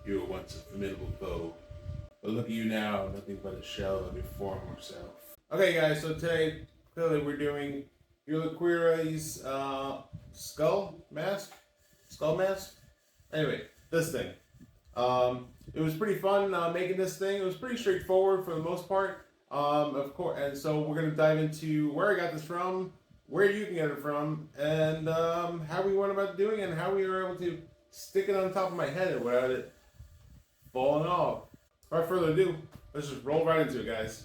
You were once a formidable foe, but look at you now, nothing but a shell of your former self. Okay, guys, so today, clearly, we're doing Ulquiorra's skull mask? Skull mask? Anyway, this thing. It was pretty fun making this thing. It was pretty straightforward for the most part. Of course, and so we're gonna dive into where I got this from, where you can get it from, and how we went about doing it, and how we were able to stick it on top of my head without it falling off. Without further ado, let's just roll right into it, guys.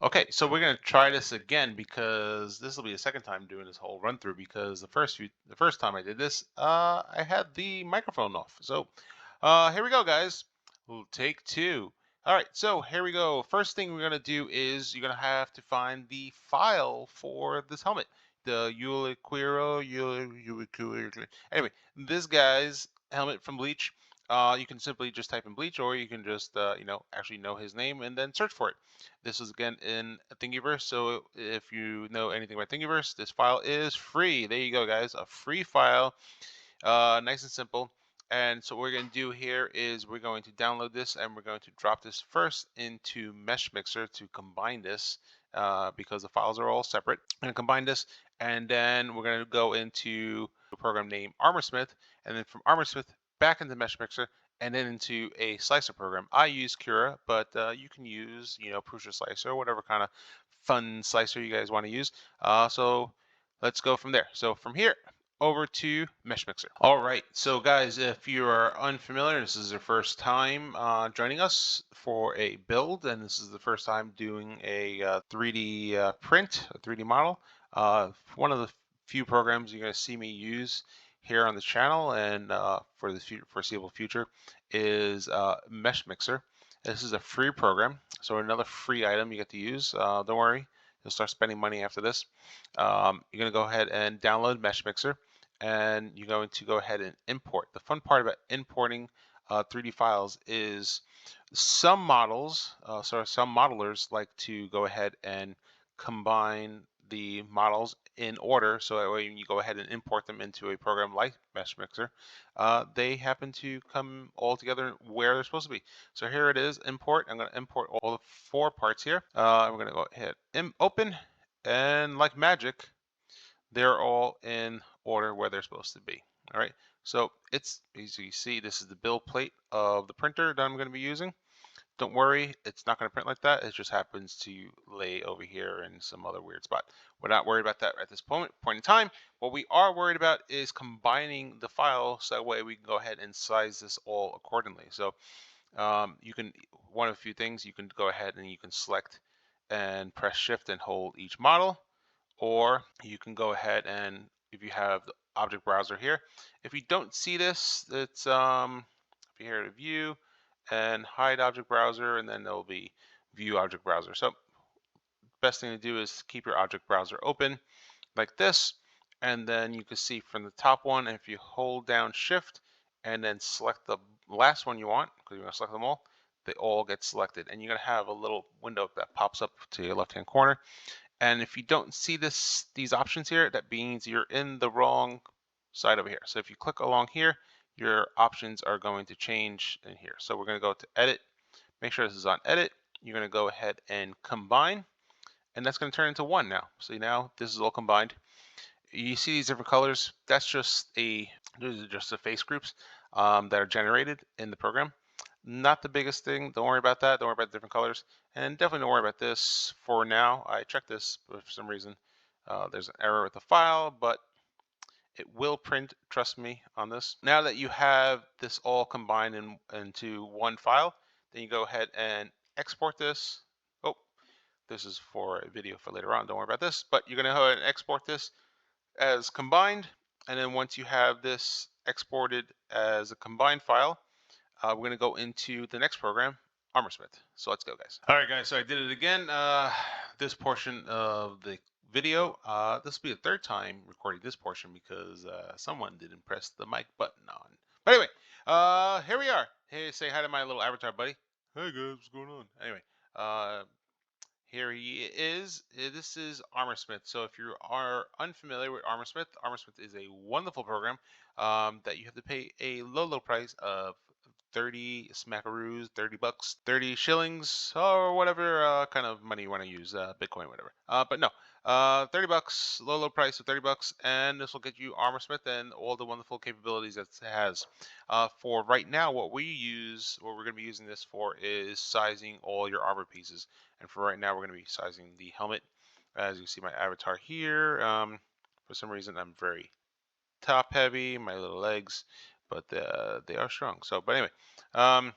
Okay, so we're gonna try this again because this will be the second time doing this whole run through because the first time I did this, I had the microphone off. So, here we go, guys. We'll take two. All right, so here we go. First thing we're gonna do is you're gonna have to find the file for this helmet, the Ulquiorra. Anyway, this guy's helmet from Bleach. You can simply just type in Bleach, or you can just actually know his name and then search for it. This is again in Thingiverse, so if you know anything about Thingiverse, this file is free. There you go, guys, a free file, nice and simple. And so what we're going to do here is we're going to download this and we're going to drop this first into Mesh Mixer to combine this because the files are all separate. I'm going to combine this, and then we're going to go into a program named ArmorSmith, and then from ArmorSmith back into Mesh Mixer, and then into a slicer program. I use Cura, but you can use, Prusa Slicer or whatever kind of fun slicer you guys want to use. So let's go from there. So from here, over to Mesh Mixer. All right, so guys, if you are unfamiliar, this is your first time joining us for a build, and this is the first time doing a 3D print, a 3D model. One of the few programs you're going to see me use here on the channel and for the foreseeable future is Mesh Mixer. This is a free program, so another free item you get to use. Don't worry, you'll start spending money after this. You're going to go ahead and download Mesh Mixer, and you're going to go ahead and import. The fun part about importing 3D files is some models, some modelers like to go ahead and combine the models in order, so that way when you go ahead and import them into a program like Mesh Mixer, they happen to come all together where they're supposed to be. So here it is, import. I'm going to import all the 4 parts here. I'm going to go ahead and open, and like magic, they're all in order where they're supposed to be. All right, so it's, as you see, this is the build plate of the printer that I'm going to be using. Don't worry, it's not going to print like that. It just happens to lay over here in some other weird spot. We're not worried about that at this point in time. What we are worried about is combining the file so that way we can go ahead and size this all accordingly. So you can, one of a few things, you can go ahead and you can select and press shift and hold each model, or you can go ahead and if you have the object browser here, if you don't see this, it's if you're here to view and hide object browser, and then there'll be view object browser. So best thing to do is keep your object browser open like this, and then you can see from the top one, if you hold down shift and then select the last one you want, because you're going to select them all, they all get selected, and you're going to have a little window that pops up to your left hand corner. And if you don't see these options here, that means you're in the wrong side over here. So if you click along here, your options are going to change in here. So we're going to go to edit, make sure this is on edit. You're going to go ahead and combine, and that's going to turn into 1 now. So now this is all combined. You see these different colors, that's just these are just the face groups that are generated in the program. Not the biggest thing. Don't worry about that. Don't worry about the different colors. And definitely don't worry about this for now. I checked this, but for some reason there's an error with the file, but it will print, trust me on this. Now that you have this all combined into one file, then you go ahead and export this. Oh, this is for a video for later on. Don't worry about this, but you're going to go ahead and export this as combined. And then once you have this exported as a combined file, we're going to go into the next program, ArmorSmith. So let's go, guys. All right, guys, so I did it again. This portion of the video, this will be the 3rd time recording this portion because someone didn't press the mic button on. But anyway, here we are. Hey, say hi to my little avatar buddy. Hey, guys, what's going on? Anyway, Here he is. This is ArmorSmith. So if you are unfamiliar with ArmorSmith, ArmorSmith is a wonderful program that you have to pay a low price of 30 smackaroos, 30 bucks, 30 shillings, or whatever kind of money you want to use, Bitcoin, whatever. But no, 30 bucks, low price of 30 bucks, and this will get you ArmorSmith and all the wonderful capabilities that it has. For right now, what we're going to be using this for is sizing all your armor pieces. And for right now, we're going to be sizing the helmet. As you see my avatar here, for some reason I'm very top heavy, my little legs, but they are strong. So, but anyway, um,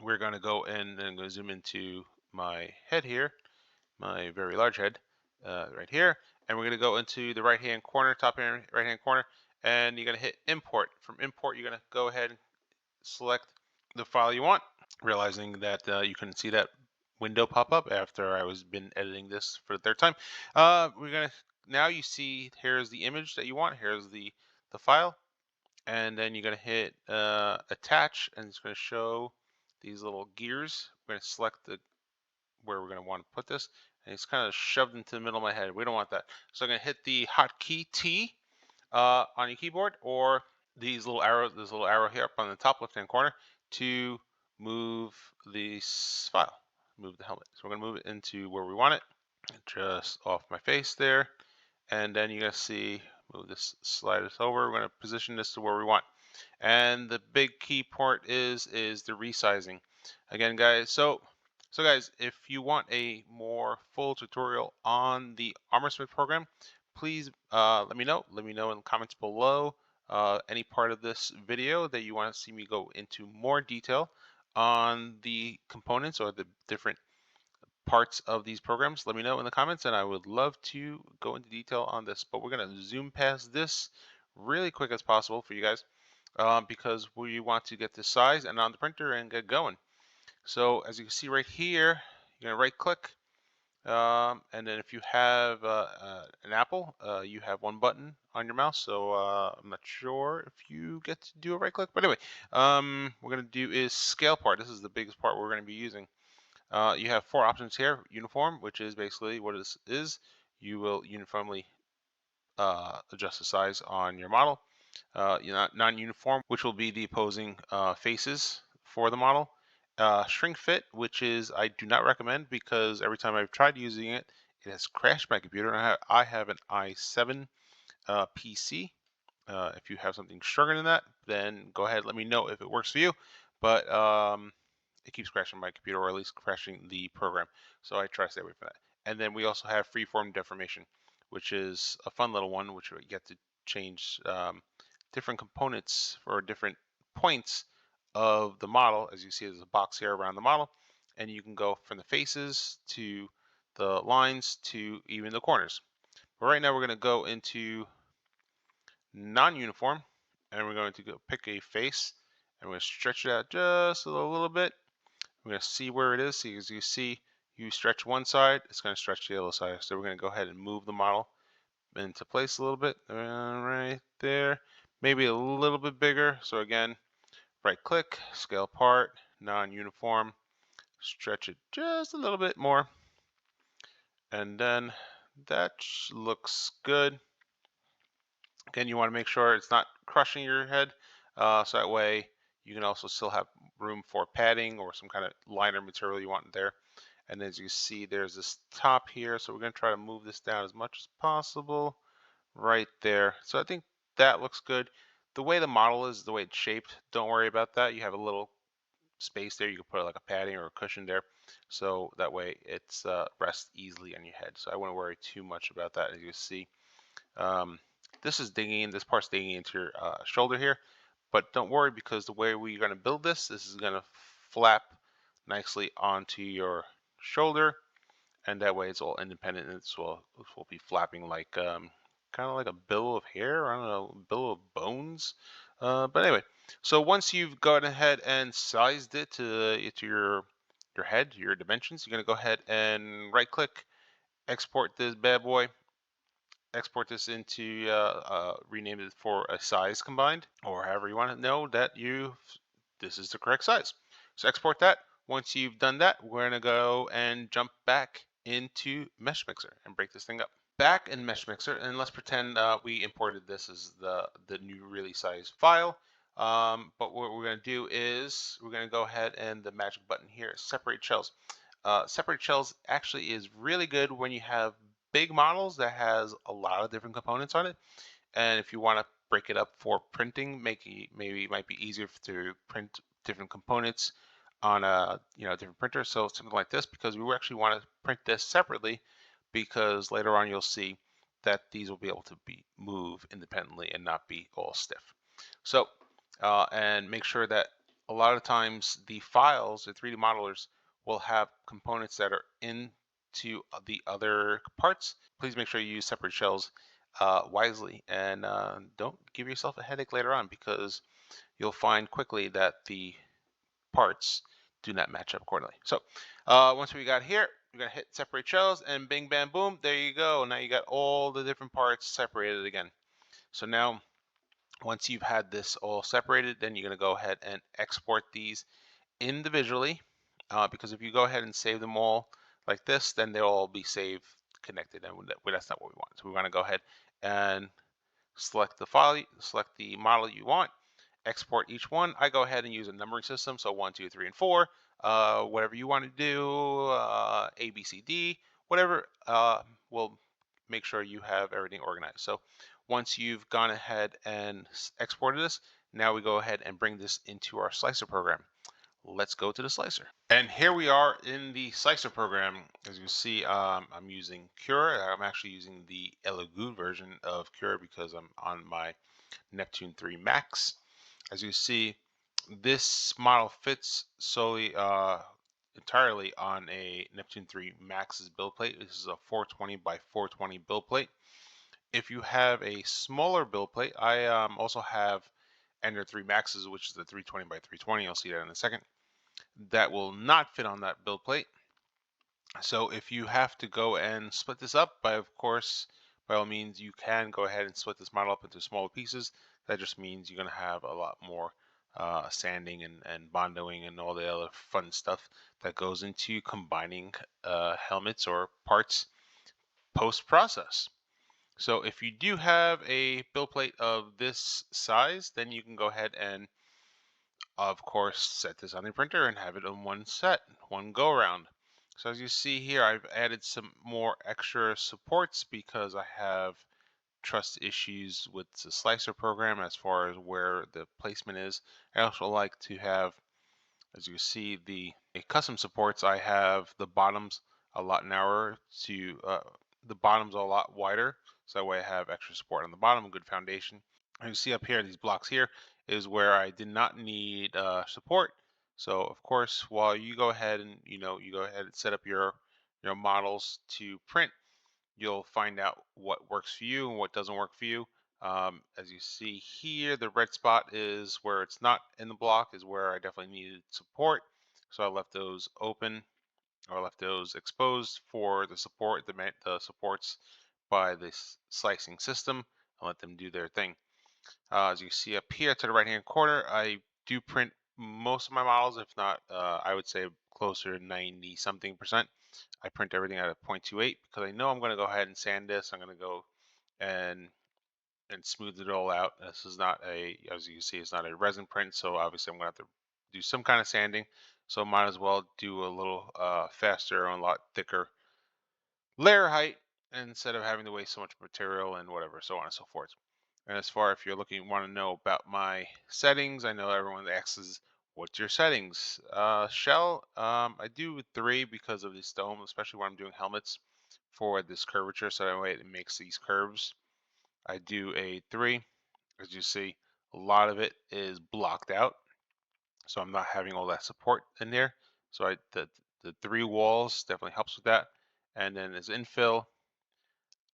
we're going to go in and I'm going to zoom into my head here, my very large head, right here. And we're going to go into the right-hand corner, top right-hand corner, and you're going to hit import. From import, you're going to go ahead and select the file you want, realizing that you couldn't see that window pop up after I was been editing this for the third time. We're gonna now you see here's the image that you want. Here's the file, and then you're gonna hit attach, and it's gonna show these little gears. We're gonna select the where we're gonna want to put this, and it's kind of shoved into the middle of my head. We don't want that, so I'm gonna hit the hotkey T on your keyboard, or these little arrows, this little arrow here up on the top left-hand corner to move the file, move the helmet. So we're gonna move it into where we want it, just off my face there, and then you're gonna see, move this, slide this over. We're gonna position this to where we want. And the big key part is the resizing. Again, guys, so guys, if you want a more full tutorial on the ArmorSmith program, please let me know. Let me know in the comments below any part of this video that you want to see me go into more detail on the components or the different parts of these programs. Let me know in the comments, and I would love to go into detail on this. But we're going to zoom past this really quick as possible for you guys because we want to get this size and on the printer and get going. So as you can see right here, you're going to right click. And then if you have an Apple, you have one button on your mouse. So I'm not sure if you get to do a right click. But anyway, what we're going to do is scale part. This is the biggest part we're going to be using. You have four options here. Uniform, which is basically what this is. You will uniformly adjust the size on your model. Non-uniform, which will be the opposing faces for the model. Shrink fit, which is I do not recommend because every time I've tried using it, it has crashed my computer. I have an i7 PC. If you have something stronger than that, then go ahead. Let me know if it works for you. But it keeps crashing my computer, or at least crashing the program. So I try to stay away from that. And then we also have freeform deformation, which is a fun little one, which we get to change different components for different points of the model. As you see, there's a box here around the model, and you can go from the faces to the lines to even the corners. But right now we're going to go into non-uniform, and we're going to go pick a face, and we're going to stretch it out just a little bit. We're going to see where it is. As you see, you stretch one side, it's going to stretch the other side. So we're going to go ahead and move the model into place a little bit, right there. Maybe a little bit bigger. So again, right click, scale part, non-uniform, stretch it just a little bit more. And then that looks good. Again, you want to make sure it's not crushing your head, so that way you can also still have room for padding or some kind of liner material you want there. And as you see, there's this top here, so we're going to try to move this down as much as possible right there. So I think that looks good. The way the model is, the way it's shaped, don't worry about that. You have a little space there. You can put like a padding or a cushion there, so that way it's rests easily on your head. So I wouldn't worry too much about that. As you see, this is digging in, this part's digging into your shoulder here, but don't worry because the way we're going to build this is going to flap nicely onto your shoulder, and that way it's all independent, and this will be flapping like kind of like a billow of hair, I don't know, billow of bones. But anyway, so once you've gone ahead and sized it to your head, your dimensions, you're going to go ahead and right click, export this bad boy, export this into rename it for a size combined, or however you want to know that this is the correct size. So export that, Once you've done that, we're going to go and jump back into Mesh Mixer and break this thing up. Back in Mesh Mixer, and let's pretend we imported this as the new really size file. But what we're going to do is we're going to go ahead and the magic button here, separate shells. Separate shells actually is really good when you have big models that has a lot of different components on it. And if you want to break it up for printing, maybe it might be easier to print different components on a different printer. So something like this, because we actually want to print this separately, because later on you'll see that these will be able to be move independently and not be all stiff. So and make sure that a lot of times the files, the 3D modelers, will have components that are into the other parts. Please make sure you use separate shells wisely, and don't give yourself a headache later on, because you'll find quickly that the parts do not match up accordingly. So once we got here, we're gonna hit separate shells, and bing bam boom, there you go. Now you got all the different parts separated again. So now once you've had this all separated, then you're gonna go ahead and export these individually, because if you go ahead and save them all like this, then they'll all be saved connected, and that's not what we want. So we want to go ahead and select the file, select the model you want, export each one. I go ahead and use a numbering system, so 1, 2, 3, and 4. Whatever you want to do, A, B, C, D, whatever. We'll make sure you have everything organized. So once you've gone ahead and exported this, now we go ahead and bring this into our slicer program. Let's go to the slicer. And here we are in the slicer program. As you see, I'm using Cura. I'm actually using the Elegoo version of Cura because I'm on my Neptune 3 Max. As you see, this model fits solely entirely on a Neptune 3 Max's build plate. This is a 420 by 420 build plate. If you have a smaller build plate, I also have Ender 3 Maxes, which is the 320 by 320. You'll see that in a second. That will not fit on that build plate. So if you have to go and split this up, by all means, you can go ahead and split this model up into smaller pieces. That just means you're going to have a lot more sanding and bondoing and all the other fun stuff that goes into combining helmets or parts post-process. So if you do have a build plate of this size, then you can go ahead and of course set this on the printer and have it in one set, one go around. So as you see here, I've added some more extra supports because I have trust issues with the slicer program as far as where the placement is. I also like to have, as you see, the custom supports. I have the bottoms a lot narrower to the bottoms a lot wider, so that way I have extra support on the bottom, a good foundation. And you see up here, these blocks here is where I did not need support. So of course, while you go ahead and you go ahead and set up your models to print, you'll find out what works for you and what doesn't work for you. As you see here, the red spot is where it's not in the block, is where I definitely needed support. So I left those open, or left those exposed for the support, the supports by this slicing system, and let them do their thing. As you see up here to the right hand corner, I do print most of my models, if not, I would say closer to 90 something percent. I print everything at a 0.28 because I know I'm going to go ahead and sand this. I'm going to go and smooth it all out. This is not as you can see, it's not a resin print, so obviously I'm going to have to do some kind of sanding. So might as well do a little faster and a lot thicker layer height instead of having to waste so much material and whatever, so on and so forth. And as far if you're want to know about my settings, I know everyone asks, what's your settings? Shell, I do 3 because of this dome, especially when I'm doing helmets for this curvature, so that way it makes these curves. I do a 3. As you see, a lot of it is blocked out, so I'm not having all that support in there. So the 3 walls definitely helps with that. And then as infill,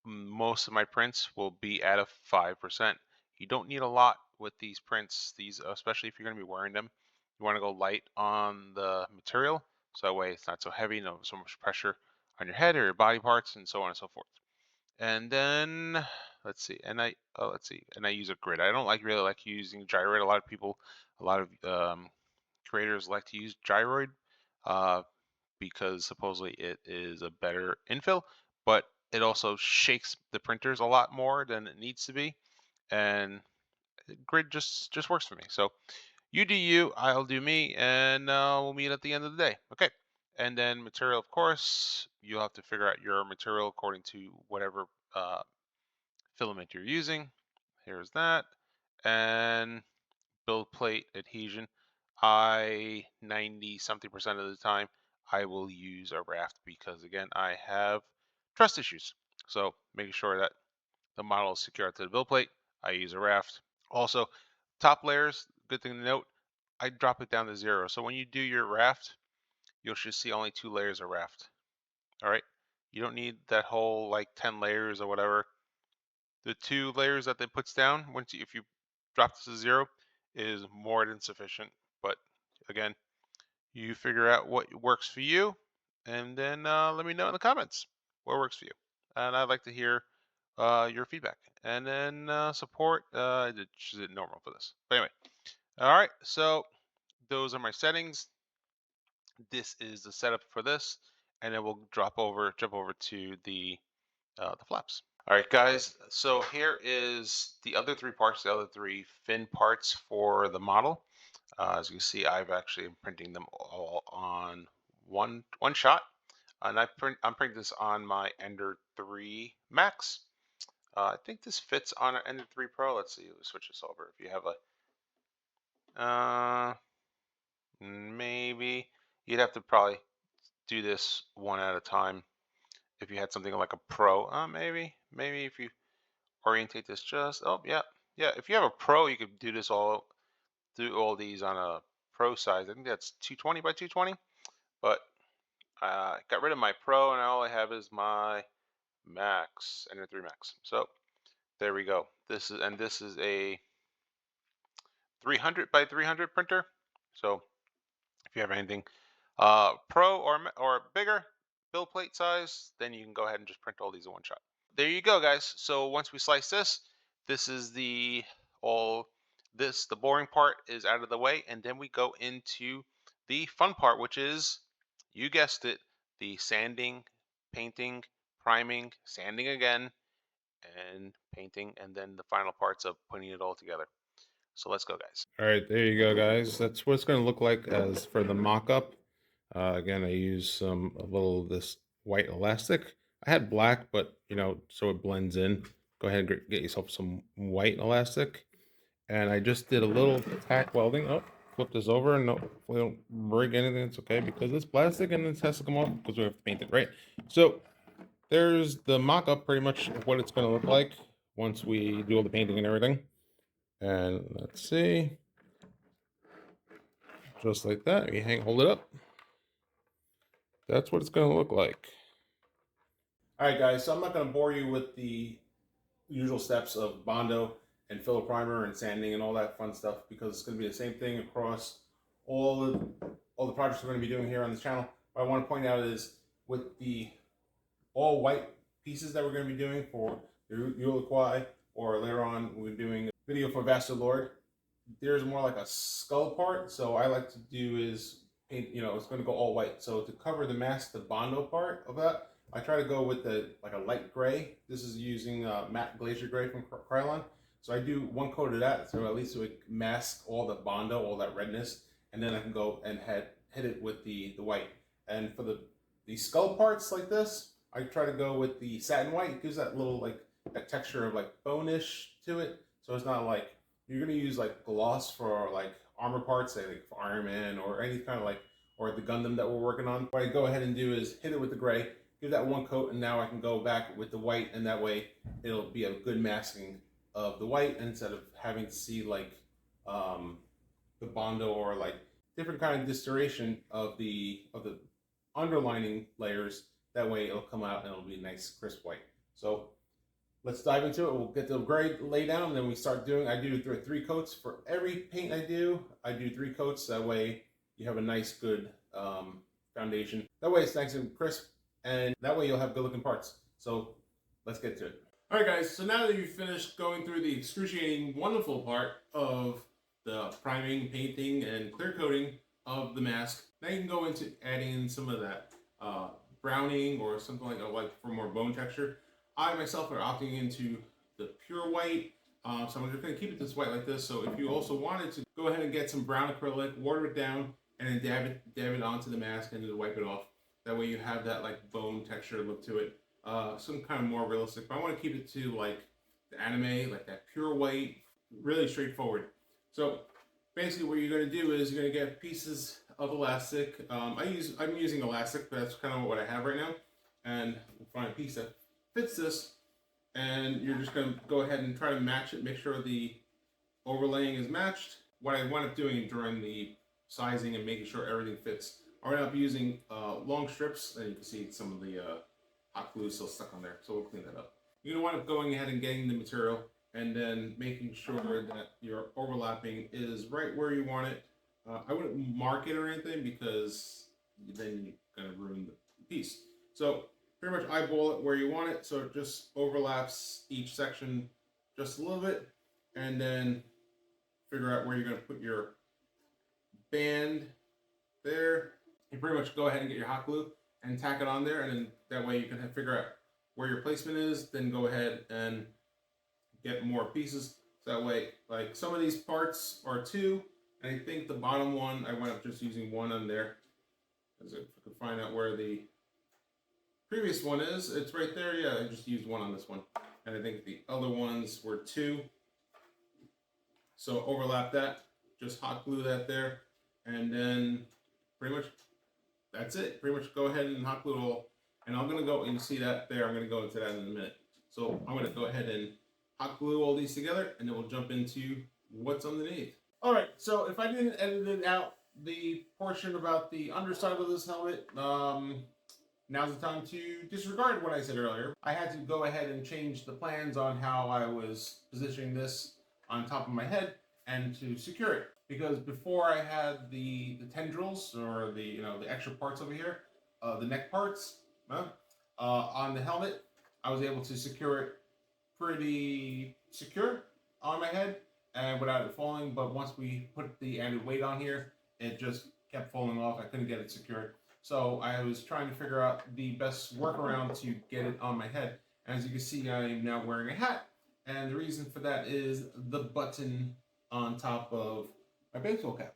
most of my prints will be at a 5%. You don't need a lot with these prints, especially if you're going to be wearing them. You want to go light on the material, so that way it's not so heavy, no so much pressure on your head or your body parts, and so on and so forth. And then let's see, and I use a grid. I don't really like using gyroid. A lot of creators like to use gyroid. because supposedly it is a better infill, but it also shakes the printers a lot more than it needs to be, and grid just works for me. So you do you, I'll do me, and we'll meet at the end of the day. Okay. And then material, of course, you'll have to figure out your material according to whatever filament you're using. Here's that. And build plate adhesion. 90 something percent of the time, I will use a raft because, again, I have trust issues. So making sure that the model is secure to the build plate, I use a raft. Also, top layers, good thing to note, I drop it down to 0. So when you do your raft, you'll just see only 2 layers of raft. All right. You don't need that whole like 10 layers or whatever. The 2 layers that it puts down, if you drop this to 0, is more than sufficient. But again, you figure out what works for you, and then let me know in the comments what works for you. And I'd like to hear your feedback. And then support, is it normal for this? But anyway, all right. So those are my settings. This is the setup for this, and then we'll jump over to the flaps. All right, guys. So here is the other 3 parts, the other 3 fin parts for the model. As you can see, I've actually am printing them all on one shot, and I'm printing this on my Ender 3 Max. I think this fits on an Ender 3 Pro. Let's see. Let's switch this over. If you have a maybe you'd have to probably do this one at a time. If you had something like a Pro, maybe if you orientate this just, oh yeah, if you have a Pro, you could do all these on a Pro size. I think that's 220 by 220, but I got rid of my Pro and all I have is my Max, Ender 3 Max. So there we go. This is a 300 by 300 printer. So if you have anything Pro or bigger build plate size, then you can go ahead and just print all these in one shot. There you go, guys. So once we slice this is the boring part is out of the way, and then we go into the fun part, which is, you guessed it, the sanding, painting, priming, sanding again, and painting, and then the final parts of putting it all together. So let's go, guys. All right, there you go, guys. That's what it's going to look like as for the mock-up. Again, I used a little of this white elastic. I had black, but so it blends in. Go ahead and get yourself some white elastic. And I just did a little tack welding. Oh, flip this over. No, we don't break anything. It's okay because it's plastic and it has to come off because we have to paint it, right? So there's the mock-up, pretty much of what it's going to look like once we do all the painting and everything. And let's see. Just like that. You hold it up. That's what it's going to look like. All right, guys. So I'm not going to bore you with the usual steps of Bondo and filler primer and sanding and all that fun stuff because it's going to be the same thing across all the projects we're going to be doing here on this channel. What I want to point out is with the all white pieces that we're going to be doing for the Ulquiorra, or later on we're doing a video for Vaster Lord, there's more like a skull part. So I like to do is paint, it's going to go all white. So to cover the mask, the Bondo part of that, I try to go with like a light gray. This is using matte glacier gray from Krylon. So I do one coat of that, so at least it would mask all the Bondo, all that redness, and then I can go and hit it with the white. And for the skull parts like this, I try to go with the satin white. It gives that little that texture of like bone-ish to it. So it's not like you're gonna use like gloss for like armor parts, say like for Iron Man or any kind of or the Gundam that we're working on. What I go ahead and do is hit it with the gray, give that one coat, and now I can go back with the white, and that way it'll be a good masking of the white instead of having to see like the Bondo or like different kind of distortion of the underlining layers. That way it'll come out and it'll be a nice crisp white. So let's dive into it. We'll get the gray lay down, and then we start doing, I do 3 coats for every paint I do. I do 3 coats. That way you have a nice, good foundation. That way it's nice and crisp, and that way you'll have good looking parts. So let's get to it. All right, guys. So now that you've finished going through the excruciating, wonderful part of the priming, painting, and clear coating of the mask. Now you can go into adding in some of that browning or something like for more bone texture. I myself are opting into the pure white, so I'm just going to keep it this white like this. So if you also wanted to go ahead and get some brown acrylic, water it down, and then dab it onto the mask and then wipe it off. That way you have that like bone texture look to it, some kind of more realistic. But I want to keep it to like the anime, like that pure white, really straightforward. So basically what you're going to do is you're going to get pieces of elastic. I'm using elastic, but that's kind of what I have right now. And find a piece that fits this, and you're just going to go ahead and try to match it, make sure the overlaying is matched. What I wind up doing during the sizing and making sure everything fits, I wind up using long strips, and you can see some of the hot glue is still stuck on there, so we'll clean that up. You're going to wind up going ahead and getting the material and then making sure that your overlapping is right where you want it. I wouldn't mark it or anything because then you're going to ruin the piece. So pretty much eyeball it where you want it so it just overlaps each section just a little bit, and then figure out where you're going to put your band there. You pretty much go ahead and get your hot glue and tack it on there, and then that way you can figure out where your placement is, then go ahead and get more pieces. So that way, like some of these parts are 2, and I think the bottom one, I went up just using 1 on there. As if I could find out where the previous one is, it's right there. Yeah, I just used 1 on this one. And I think the other ones were 2. So overlap that, just hot glue that there, and then pretty much that's it. Pretty much go ahead and hot glue it all. And I'm gonna go and see that there. I'm gonna go into that in a minute. So I'm gonna go ahead and hot glue all these together, and then we'll jump into what's underneath. All right. So if I didn't edit it out, the portion about the underside of this helmet, now's the time to disregard what I said earlier. I had to go ahead and change the plans on how I was positioning this on top of my head and to secure it. Because before I had the tendrils or the the extra parts over here, the neck parts on the helmet, I was able to secure it pretty secure on my head and without it falling. But once we put the added weight on here, it just kept falling off. I couldn't get it secured. So I was trying to figure out the best workaround to get it on my head. As you can see, I am now wearing a hat. And the reason for that is the button on top of my baseball cap.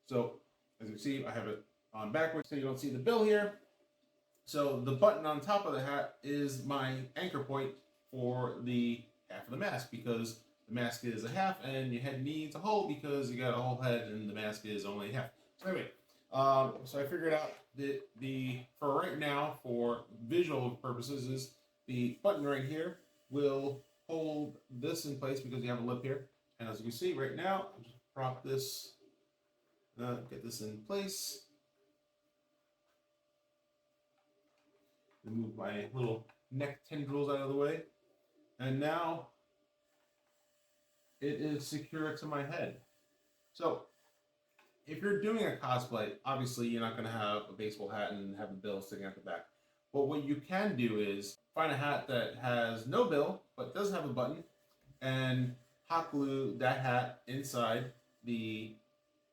So as you can see, I have it on backwards so you don't see the bill here. So the button on top of the hat is my anchor point for the half of the mask, because the mask is a half and your head needs a whole because you got a whole head and the mask is only half. So anyway, so I figured out that for right now, for visual purposes, is the button right here will hold this in place because you have a lip here. And as you can see right now, I'll just prop this, get this in place. Remove my little neck tendrils out of the way. And now it is secure to my head. So if you're doing a cosplay, obviously you're not going to have a baseball hat and have the bill sticking out the back. But what you can do is find a hat that has no bill but does have a button, and hot glue that hat inside the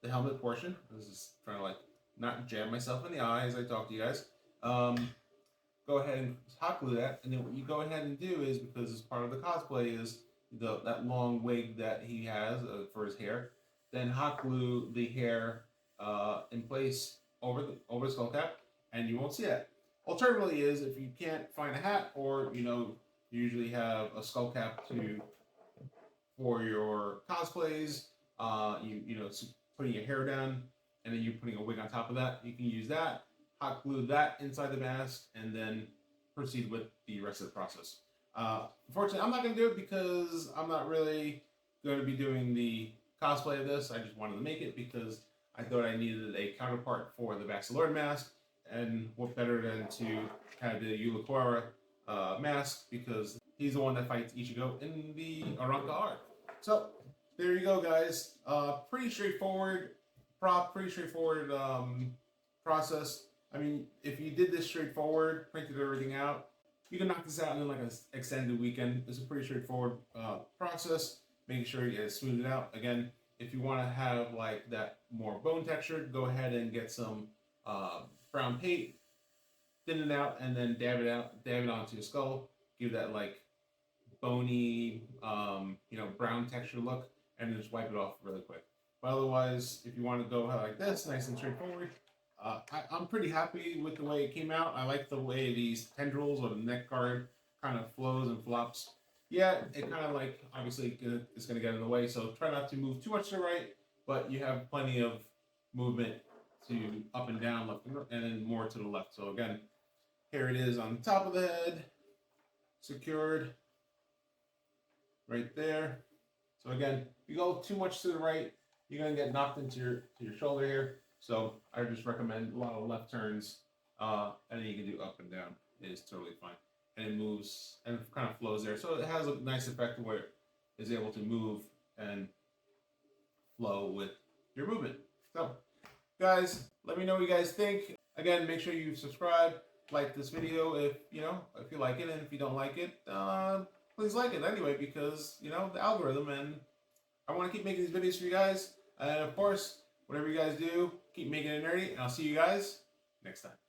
helmet portion. This is trying to like not jab myself in the eye as I talk to you guys. Go ahead and hot glue that, and then what you go ahead and do is, because it's part of the cosplay, is that long wig that he has for his hair. Then hot glue the hair in place over the skull cap, and you won't see that. Alternatively, is if you can't find a hat, or you usually have a skull cap for your cosplays, putting your hair down and then you putting a wig on top of that, you can use that. Hot glue that inside the mask, and then proceed with the rest of the process. Unfortunately, I'm not going to do it because I'm not really going to be doing the cosplay of this. I just wanted to make it because I thought I needed a counterpart for the Baxilord mask, and what better than to have the Ulquiorra mask, because he's the one that fights Ichigo in the Aranka arc. So there you go, guys. Pretty straightforward prop, pretty straightforward process. I mean, if you did this straightforward, printed everything out, you can knock this out in like an extended weekend. It's a pretty straightforward process, making sure you smooth it out. Again, if you want to have like that more bone texture, go ahead and get some brown paint, thin it out, and then dab it onto your skull. Give that like bony, brown texture look, and then just wipe it off really quick. But otherwise, if you want to go like this, nice and straightforward, I'm pretty happy with the way it came out. I like the way these tendrils or the neck guard kind of flows and flops. Yeah, it kind of like obviously it's going to get in the way, so try not to move too much to the right, but you have plenty of movement to up and down, left and then more to the left. So again, here it is on the top of the head, secured right there. So again, if you go too much to the right, you're gonna get knocked into your shoulder here. So I just recommend a lot of left turns, and then you can do up and down. It is totally fine, and it moves and it kind of flows there. So it has a nice effect where it is able to move and flow with your movement. So, guys, let me know what you guys think. Again, make sure you subscribe, like this video if you like it, and if you don't like it, please like it anyway, because the algorithm, and I want to keep making these videos for you guys. And of course, whatever you guys do, keep making it nerdy, and I'll see you guys next time.